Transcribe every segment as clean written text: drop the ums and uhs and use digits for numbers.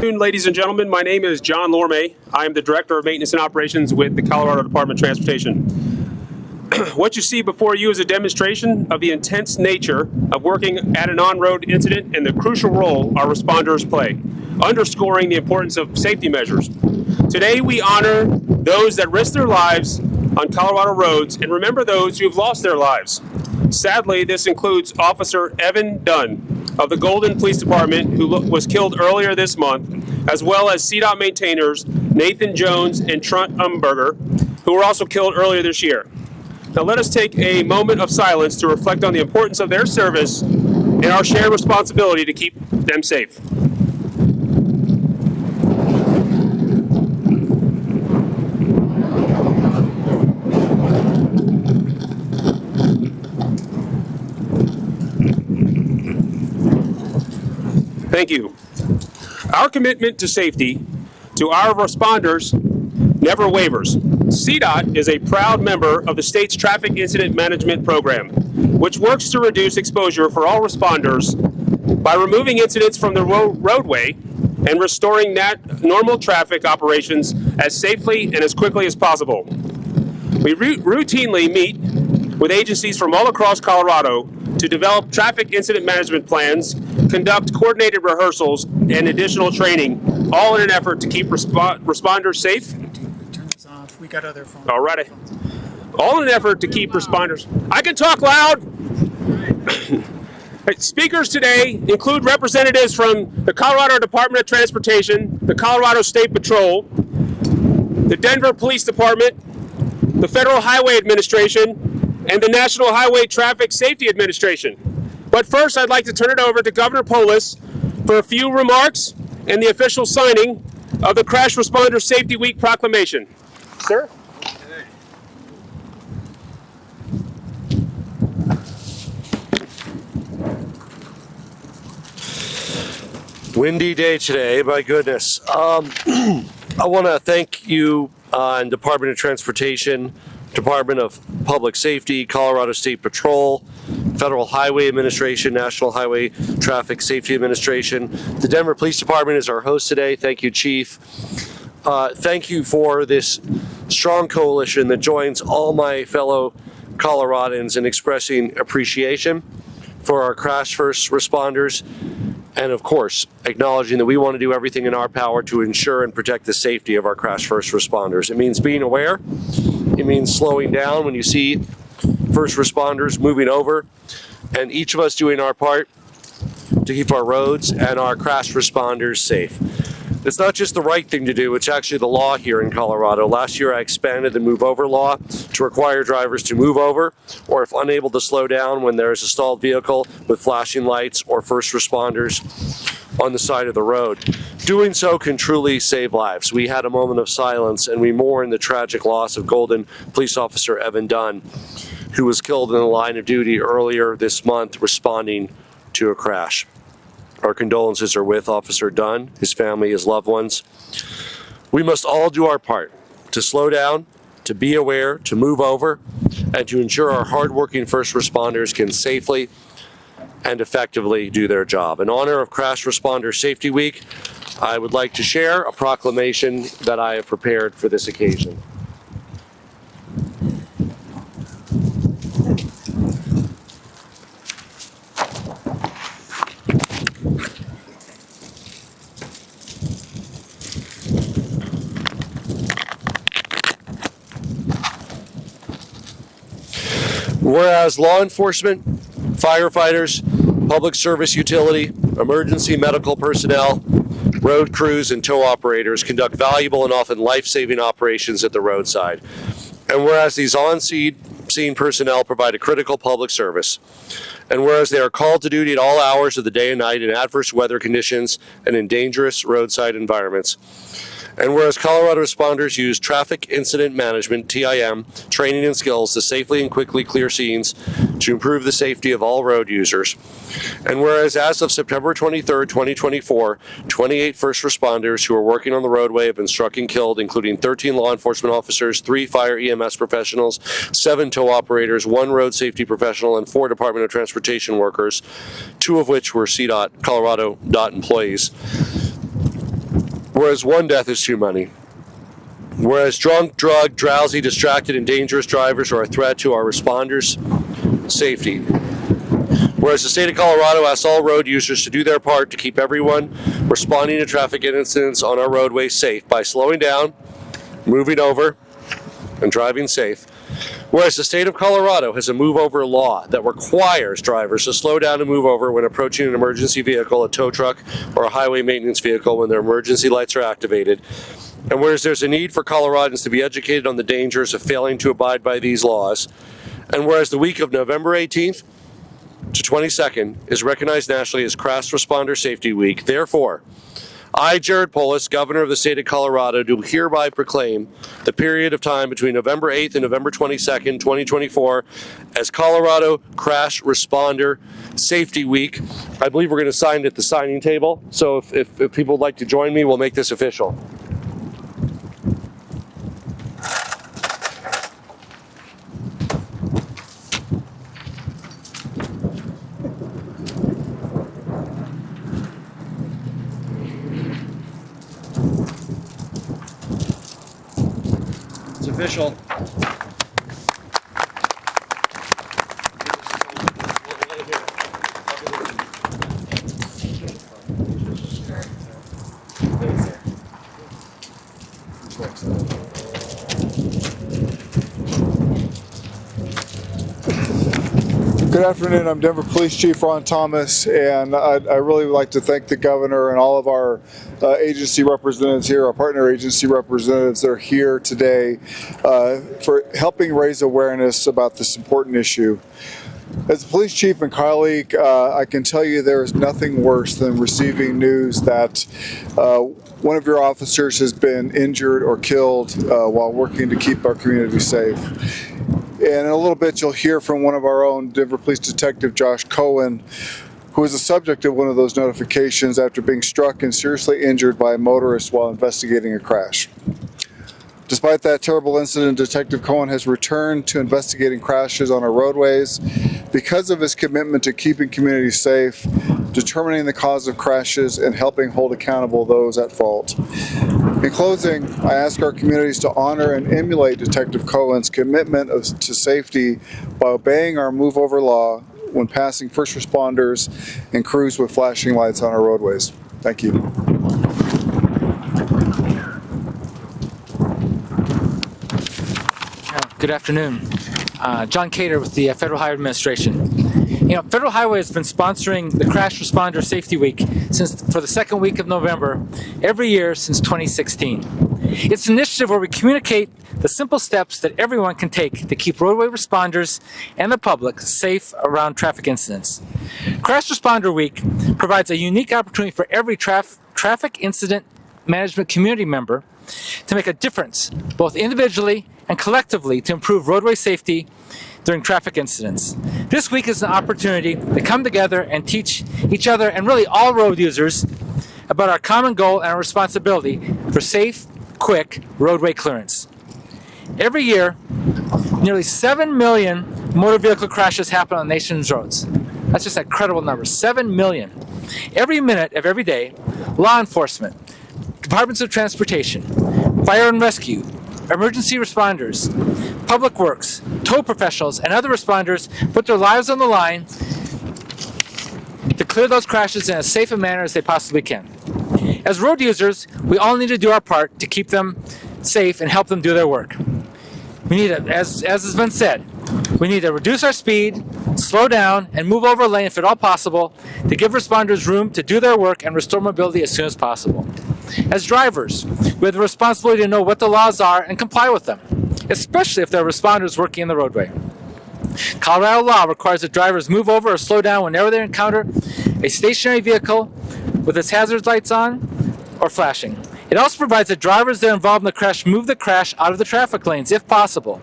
afternoon, ladies and gentlemen. My name is John Lorme. I am the Director of Maintenance and Operations with the Colorado Department of Transportation. What you see before you is a demonstration of the intense nature of working at an on-road incident and the crucial role our responders play, underscoring the importance of safety measures. Today we honor those that risk their lives on Colorado roads and remember those who have lost their lives. Sadly, this includes Officer Evan Dunn of the Golden Police Department, who was killed earlier this month, as well as CDOT maintainers Nathan Jones and Trent Umberger, who were also killed earlier this year. Now let us take a moment of silence to reflect on the importance of their service and our shared responsibility to keep them safe. Thank you. Our commitment to safety to our responders never wavers. CDOT is a proud member of the state's Traffic Incident Management Program, which works to reduce exposure for all responders by removing incidents from the roadway and restoring normal traffic operations as safely and as quickly as possible. We routinely meet with agencies from all across Colorado to develop traffic incident management plans, conduct coordinated rehearsals, and additional training, all in an effort to keep responders safe. Turn this off. We got other phones. All right. All in an effort to keep responders. I can talk loud. Speakers today include representatives from the Colorado Department of Transportation, the Colorado State Patrol, the Denver Police Department, the Federal Highway Administration, and the National Highway Traffic Safety Administration. But first, I'd like to turn it over to Governor Polis for a few remarks and the official signing of the Crash Responder Safety Week proclamation. Sir? Windy day today, my goodness. I want to thank you and Department of Transportation, Department of Public Safety, Colorado State Patrol, Federal Highway Administration, National Highway Traffic Safety Administration. The Denver Police Department is our host today. Thank you, Chief. Thank you for this strong coalition that joins all my fellow Coloradans in expressing appreciation for our crash first responders, and of course, acknowledging that we want to do everything in our power to ensure and protect the safety of our crash first responders. It means being aware. It means slowing down when you see first responders moving over, and each of us doing our part to keep our roads and our crash responders safe. It's not just the right thing to do, it's actually the law here in Colorado. Last year I expanded the move over law to require drivers to move over, or if unable to slow down when there is a stalled vehicle with flashing lights or first responders on the side of the road. Doing so can truly save lives. We had a moment of silence and we mourn the tragic loss of Golden Police Officer Evan Dunn, who was killed in the line of duty earlier this month responding to a crash. Our condolences are with Officer Dunn, his family, his loved ones. We must all do our part to slow down, to be aware, to move over, and to ensure our hardworking first responders can safely and effectively do their job. In honor of Crash Responder Safety Week, I would like to share a proclamation that I have prepared for this occasion. Whereas law enforcement, firefighters, public service utility, emergency medical personnel, road crews, and tow operators conduct valuable and often life-saving operations at the roadside. And whereas these on-scene personnel provide a critical public service, and whereas they are called to duty at all hours of the day and night in adverse weather conditions and in dangerous roadside environments, and whereas Colorado responders use traffic incident management, TIM, training and skills to safely and quickly clear scenes to improve the safety of all road users, and whereas as of September 23rd, 2024, 28 first responders who are working on the roadway have been struck and killed, including 13 law enforcement officers, 3 fire EMS professionals, 7 tow operators, 1 road safety professional, and 4 Department of Transportation workers, 2 of which were CDOT Colorado DOT employees. whereas one death is too many. Whereas drunk, drugged, drowsy, distracted, and dangerous drivers are a threat to our responders' safety. Whereas the state of Colorado asks all road users to do their part to keep everyone responding to traffic incidents on our roadways safe by slowing down, moving over, and driving safe. Whereas the state of Colorado has a move over law that requires drivers to slow down and move over when approaching an emergency vehicle, a tow truck, or a highway maintenance vehicle when their emergency lights are activated. And whereas there's a need for Coloradans to be educated on the dangers of failing to abide by these laws, and whereas the week of November 18th to 22nd is recognized nationally as Crash Responder Safety Week, therefore, I, Jared Polis, Governor of the state of Colorado, do hereby proclaim the period of time between November 8th and November 22nd, 2024 as Colorado Crash Responder Safety Week. I believe we're going to sign at the signing table, so if people would like to join me, we'll make this official. It's official. Good afternoon. I'm Denver Police Chief Ron Thomas, and I really would like to thank the governor and all of our agency representatives here, our partner agency representatives that are here today for helping raise awareness about this important issue. As a police chief and colleague, I can tell you there is nothing worse than receiving news that one of your officers has been injured or killed while working to keep our community safe. And in a little bit, you'll hear from one of our own Denver Police Detective, Josh Cohen, who was the subject of one of those notifications after being struck and seriously injured by a motorist while investigating a crash. Despite that terrible incident, Detective Cohen has returned to investigating crashes on our roadways because of his commitment to keeping communities safe, determining the cause of crashes, and helping hold accountable those at fault. In closing, I ask our communities to honor and emulate Detective Cohen's commitment to safety by obeying our move over law when passing first responders and crews with flashing lights on our roadways. Thank you. Good afternoon. John Cater with the Federal Highway Administration. Federal Highway has been sponsoring the Crash Responder Safety Week for the second week of November every year since 2016. It's an initiative where we communicate the simple steps that everyone can take to keep roadway responders and the public safe around traffic incidents. Crash Responder Week provides a unique opportunity for every traffic incident management community member to make a difference, both individually and collectively, to improve roadway safety during traffic incidents. This week is an opportunity to come together and teach each other and really all road users about our common goal and our responsibility for safe, quick roadway clearance. Every year, nearly 7 million motor vehicle crashes happen on the nation's roads. That's just an incredible number, 7 million. Every minute of every day, law enforcement, departments of transportation, fire and rescue, emergency responders, public works, tow professionals, and other responders put their lives on the line to clear those crashes in as safe a manner as they possibly can. As road users, we all need to do our part to keep them safe and help them do their work. We need to, as has been said, we need to reduce our speed, slow down, and move over a lane if at all possible to give responders room to do their work and restore mobility as soon as possible. As drivers, we have the responsibility to know what the laws are and comply with them, especially if they're responders working in the roadway. Colorado law requires that drivers move over or slow down whenever they encounter a stationary vehicle with its hazard lights on or flashing. It also provides that drivers that are involved in the crash move the crash out of the traffic lanes if possible.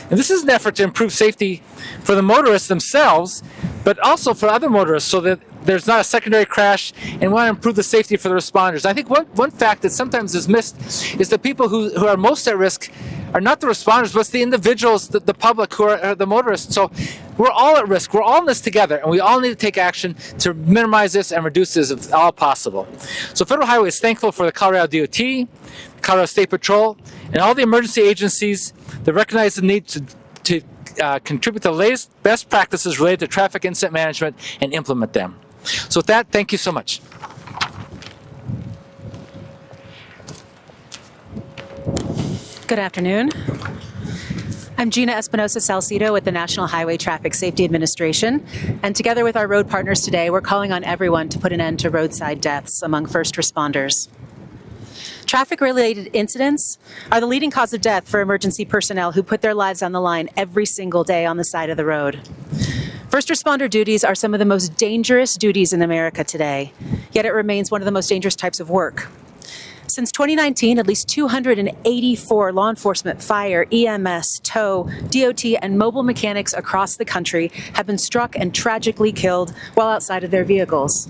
And this is an effort to improve safety for the motorists themselves, but also for other motorists so that there's not a secondary crash, and we want to improve the safety for the responders. I think one fact that sometimes is missed is the people who are most at risk are not the responders, but it's the individuals, the public who are the motorists. So we're all at risk. We're all in this together, and we all need to take action to minimize this and reduce this if all possible. So Federal Highway is thankful for the Colorado DOT, Colorado State Patrol, and all the emergency agencies that recognize the need to contribute to the latest best practices related to traffic incident management and implement them. So with that, thank you so much. Good afternoon. I'm Gina Espinosa-Salcido with the National Highway Traffic Safety Administration, and together with our road partners today, we're calling on everyone to put an end to roadside deaths among first responders. Traffic-related incidents are the leading cause of death for emergency personnel who put their lives on the line every single day on the side of the road. First responder duties are some of the most dangerous duties in America today, yet it remains one of the most dangerous types of work. Since 2019, at least 284 law enforcement, fire, EMS, tow, DOT, and mobile mechanics across the country have been struck and tragically killed while outside of their vehicles.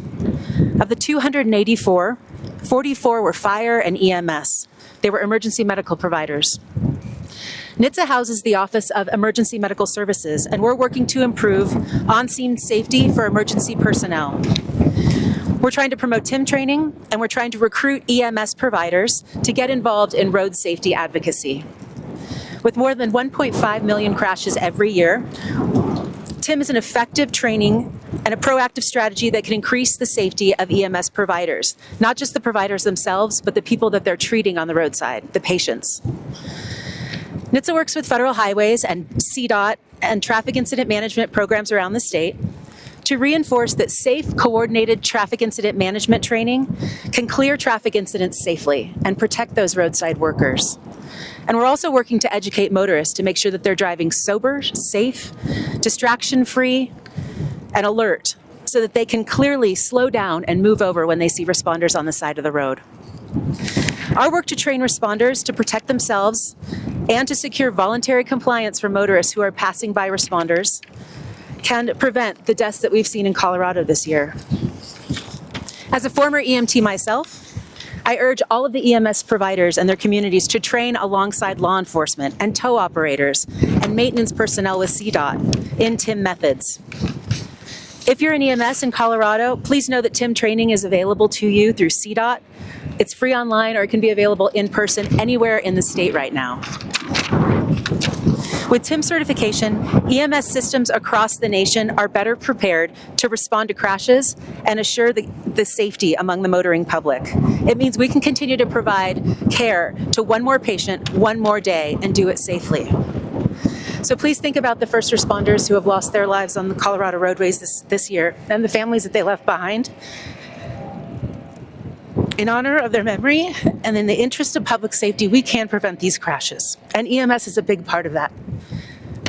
Of the 284, 44 were fire and EMS. They were emergency medical providers. NHTSA houses the Office of Emergency Medical Services, and we're working to improve on-scene safety for emergency personnel. We're trying to promote TIM training, and we're trying to recruit EMS providers to get involved in road safety advocacy. With more than 1.5 million crashes every year, TIM is an effective training and a proactive strategy that can increase the safety of EMS providers, not just the providers themselves, but the people that they're treating on the roadside, the patients. NHTSA works with federal highways and CDOT and traffic incident management programs around the state to reinforce that safe, coordinated traffic incident management training can clear traffic incidents safely and protect those roadside workers. And we're also working to educate motorists to make sure that they're driving sober, safe, distraction-free, and alert so that they can clearly slow down and move over when they see responders on the side of the road. Our work to train responders to protect themselves and to secure voluntary compliance for motorists who are passing by responders can prevent the deaths that we've seen in Colorado this year. As a former EMT myself, I urge all of the EMS providers and their communities to train alongside law enforcement and tow operators and maintenance personnel with CDOT in TIM methods. If you're an EMS in Colorado, please know that TIM training is available to you through CDOT. It's free online, or it can be available in person anywhere in the state right now. With TIM certification, EMS systems across the nation are better prepared to respond to crashes and assure the safety among the motoring public. It means we can continue to provide care to one more patient, one more day, and do it safely. So please think about the first responders who have lost their lives on the Colorado roadways this year and the families that they left behind. In honor of their memory and in the interest of public safety, we can prevent these crashes, and EMS is a big part of that.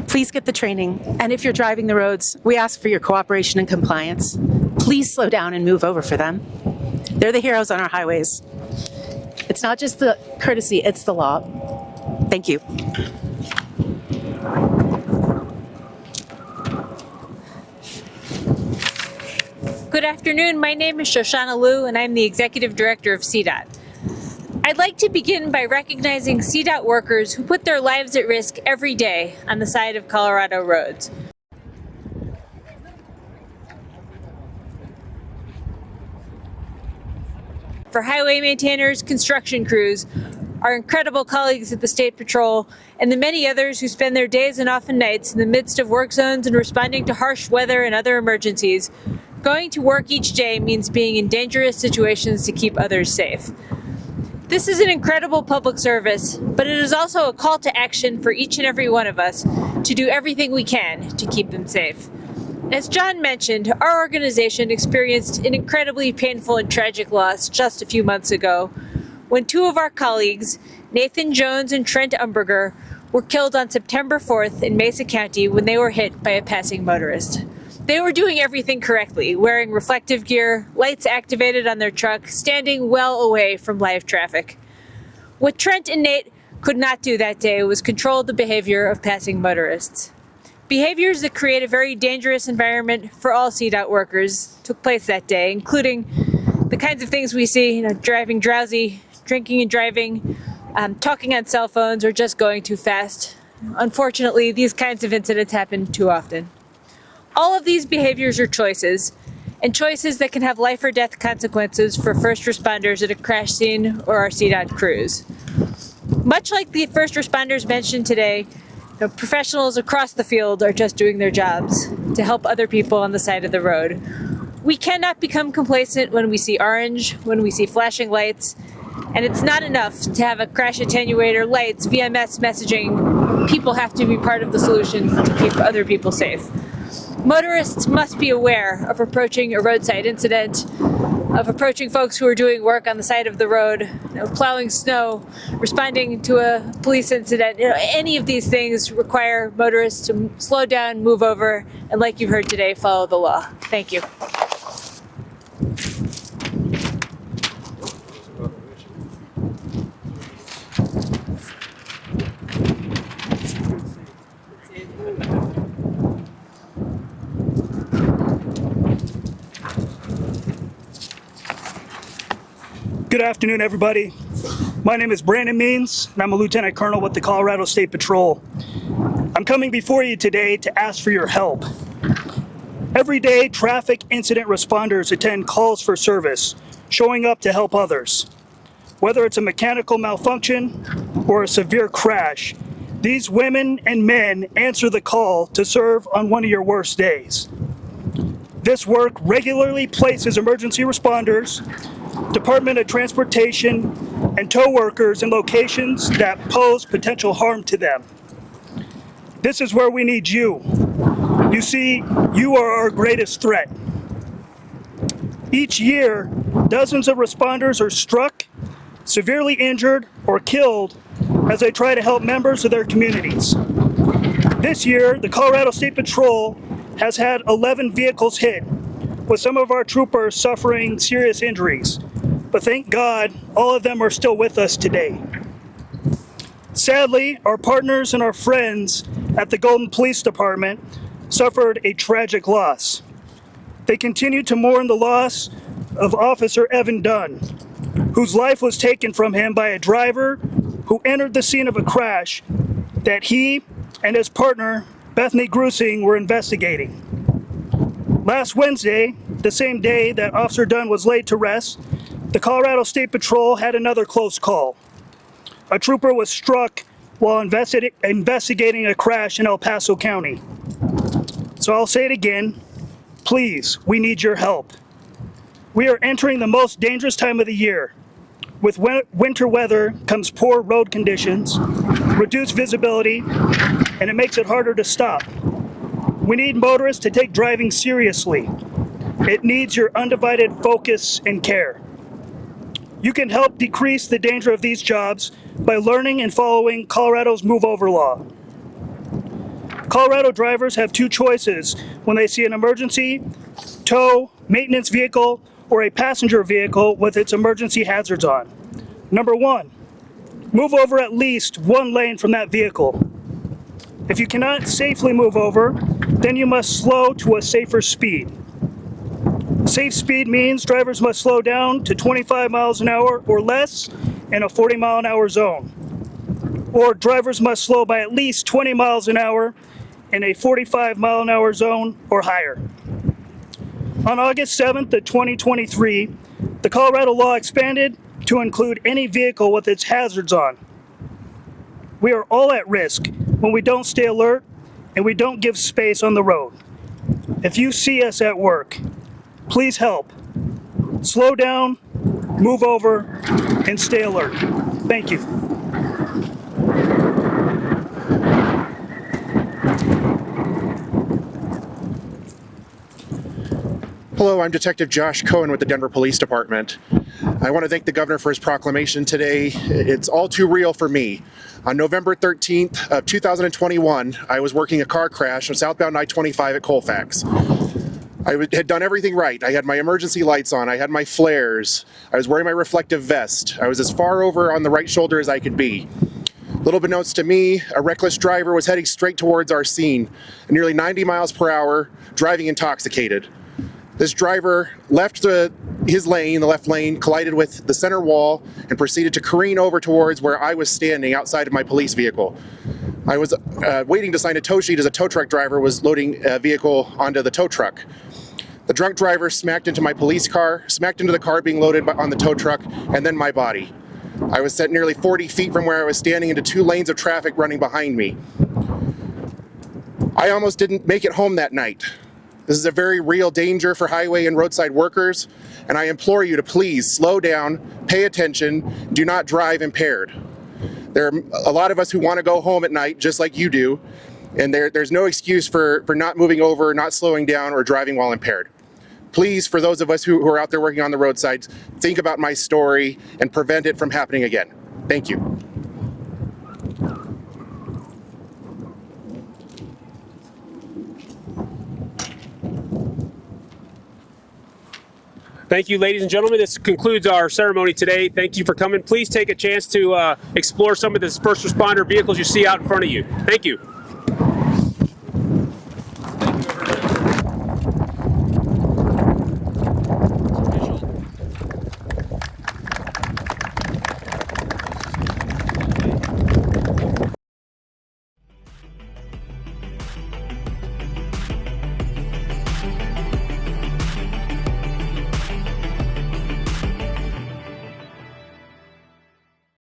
Please get the training, and if you're driving the roads, we ask for your cooperation and compliance. Please slow down and move over for them. They're the heroes on our highways. It's not just the courtesy, it's the law. Thank you. Good afternoon, my name is Shoshana Liu and I'm the Executive Director of CDOT. I'd like to begin by recognizing CDOT workers who put their lives at risk every day on the side of Colorado roads. For highway maintainers, construction crews, our incredible colleagues at the State Patrol, and the many others who spend their days and often nights in the midst of work zones and responding to harsh weather and other emergencies, going to work each day means being in dangerous situations to keep others safe. This is an incredible public service, but it is also a call to action for each and every one of us to do everything we can to keep them safe. As John mentioned, our organization experienced an incredibly painful and tragic loss just a few months ago when two of our colleagues, Nathan Jones and Trent Umberger, were killed on September 4th in Mesa County when they were hit by a passing motorist. They were doing everything correctly, wearing reflective gear, lights activated on their truck, standing well away from live traffic. What Trent and Nate could not do that day was control the behavior of passing motorists. Behaviors that create a very dangerous environment for all CDOT workers took place that day, including the kinds of things we see, driving drowsy, drinking and driving, talking on cell phones, or just going too fast. Unfortunately, these kinds of incidents happen too often. All of these behaviors are choices, and choices that can have life or death consequences for first responders at a crash scene or our CDOT crews. Much like the first responders mentioned today, professionals across the field are just doing their jobs to help other people on the side of the road. We cannot become complacent when we see orange, when we see flashing lights, and it's not enough to have a crash attenuator, lights, VMS messaging. People have to be part of the solution to keep other people safe. Motorists must be aware of approaching a roadside incident, of approaching folks who are doing work on the side of the road, plowing snow, responding to a police incident. Any of these things require motorists to slow down, move over, and like you heard today, follow the law. Thank you. Good afternoon, everybody. My name is Brandon Means, and I'm a Lieutenant Colonel with the Colorado State Patrol. I'm coming before you today to ask for your help. Every day, traffic incident responders attend calls for service, showing up to help others. Whether it's a mechanical malfunction or a severe crash, these women and men answer the call to serve on one of your worst days. This work regularly places emergency responders, Department of Transportation, and tow workers in locations that pose potential harm to them. This is where we need you. You see, you are our greatest threat. Each year, dozens of responders are struck, severely injured, or killed as they try to help members of their communities. This year, the Colorado State Patrol has had 11 vehicles hit, with some of our troopers suffering serious injuries. But thank God, all of them are still with us today. Sadly, our partners and our friends at the Golden Police Department suffered a tragic loss. They continue to mourn the loss of Officer Evan Dunn, whose life was taken from him by a driver who entered the scene of a crash that he and his partner, Bethany Grusing, were investigating. Last Wednesday, the same day that Officer Dunn was laid to rest, the Colorado State Patrol had another close call. A trooper was struck while investigating a crash in El Paso County. So I'll say it again, please, we need your help. We are entering the most dangerous time of the year. With winter weather comes poor road conditions, reduced visibility, and it makes it harder to stop. We need motorists to take driving seriously. It needs your undivided focus and care. You can help decrease the danger of these jobs by learning and following Colorado's Move Over law. Colorado drivers have two choices when they see an emergency, tow, maintenance vehicle, or a passenger vehicle with its emergency hazards on. Number one, move over at least one lane from that vehicle. If you cannot safely move over, then you must slow to a safer speed. Safe speed means drivers must slow down to 25 miles an hour or less in a 40-mile-an-hour zone. Or drivers must slow by at least 20 miles an hour in a 45-mile-an-hour zone or higher. On August 7th of 2023, the Colorado law expanded to include any vehicle with its hazards on. We are all at risk when we don't stay alert and we don't give space on the road. If you see us at work, please help. Slow down, move over, and stay alert. Thank you. Hello, I'm Detective Josh Cohen with the Denver Police Department. I want to thank the governor for his proclamation today. It's all too real for me. On November 13th of 2021, I was working a car crash on southbound I-25 at Colfax. I had done everything right. I had my emergency lights on, I had my flares, I was wearing my reflective vest, I was as far over on the right shoulder as I could be. Little beknownst to me, a reckless driver was heading straight towards our scene, at nearly 90 miles per hour, driving intoxicated. This driver left the his lane, the left lane, collided with the center wall and proceeded to careen over towards where I was standing outside of my police vehicle. I was waiting to sign a tow sheet as a tow truck driver was loading a vehicle onto the tow truck. The drunk driver smacked into my police car, smacked into the car being loaded on the tow truck, and then my body. I was set nearly 40 feet from where I was standing into 2 lanes of traffic running behind me. I almost didn't make it home that night. This is a very real danger for highway and roadside workers, and I implore you to please slow down, pay attention, do not drive impaired. There are a lot of us who want to go home at night, just like you do, and there's no excuse for not moving over, not slowing down, or driving while impaired. Please, for those of us who are out there working on the roadsides, think about my story and prevent it from happening again. Thank you. Thank you, ladies and gentlemen. This concludes our ceremony today. Thank you for coming. Please take a chance to explore some of the first responder vehicles you see out in front of you. Thank you.